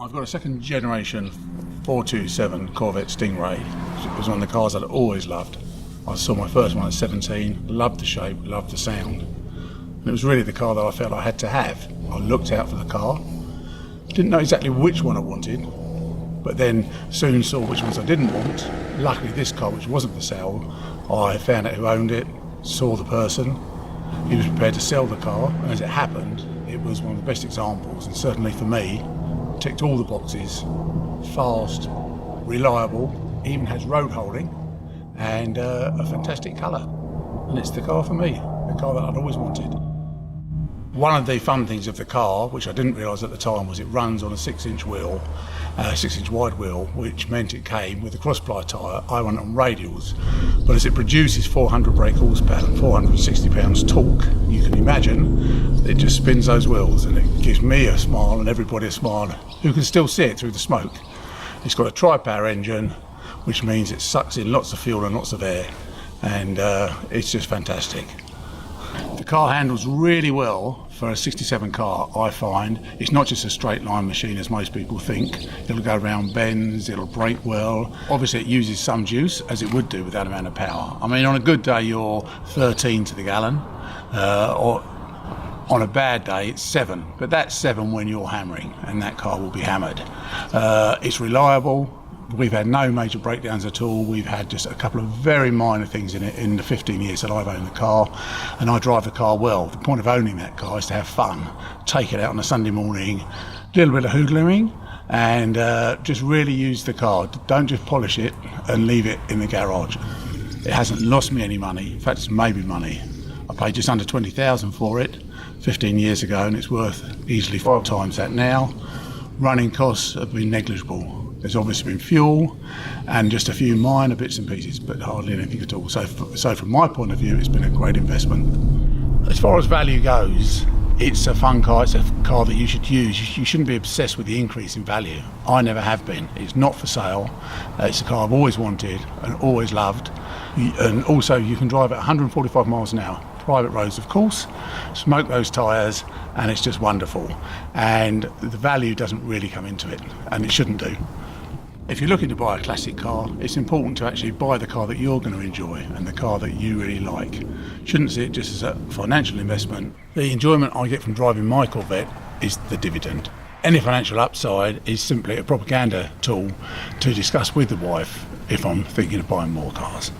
I've got a second generation 427 Corvette Stingray. It was one of the cars I'd always loved. I saw my first one at 17, loved the shape, loved the sound. And it was really the car that I felt I had to have. I looked out for the car, didn't know exactly which one I wanted, but then soon saw which ones I didn't want. Luckily this car, which wasn't for sale, I found out who owned it, saw the person, he was prepared to sell the car, and as it happened, it was one of the best examples, and certainly for me, ticked all the boxes. Fast, reliable, even has road holding, and a fantastic colour. And it's the car for me, the car that I'd always wanted. One of the fun things of the car, which I didn't realise at the time, was it runs on a 6-inch wheel, 6-inch wide wheel, which meant it came with a cross-ply tyre. I went on radials, but as it produces 400 brake horsepower and 460 pounds torque, you can imagine it just spins those wheels, and it gives me a smile and everybody a smile who can still see it through the smoke. It's got a tri-power engine, which means it sucks in lots of fuel and lots of air, and it's just fantastic. The car handles really well for a 67 car, I find. It's not just a straight line machine as most people think. It'll go around bends, it'll brake well. Obviously it uses some juice, as it would do with that amount of power. I mean, on a good day you're 13 to the gallon, or on a bad day it's 7, but that's 7 when you're hammering, and that car will be hammered. It's reliable. We've had no major breakdowns at all. We've had just a couple of very minor things in it in the 15 years that I've owned the car, and I drive the car well. The point of owning that car is to have fun, take it out on a Sunday morning, a little bit of hoodlumming, and just really use the car. Don't just polish it and leave it in the garage. It hasn't lost me any money. In fact, it's made me money. I paid just under 20,000 for it 15 years ago, and it's worth easily 5 times that now. Running costs have been negligible. There's obviously been fuel and just a few minor bits and pieces, but hardly anything at all. So from my point of view, it's been a great investment. As far as value goes, it's a fun car. It's a car that you should use. You shouldn't be obsessed with the increase in value. I never have been. It's not for sale. It's a car I've always wanted and always loved. And also you can drive at 145 miles an hour. Private roads, of course, smoke those tyres, and it's just wonderful. And the value doesn't really come into it, and it shouldn't do. If you're looking to buy a classic car, it's important to actually buy the car that you're going to enjoy and the car that you really like. Shouldn't see it just as a financial investment. The enjoyment I get from driving my Corvette is the dividend. Any financial upside is simply a propaganda tool to discuss with the wife if I'm thinking of buying more cars.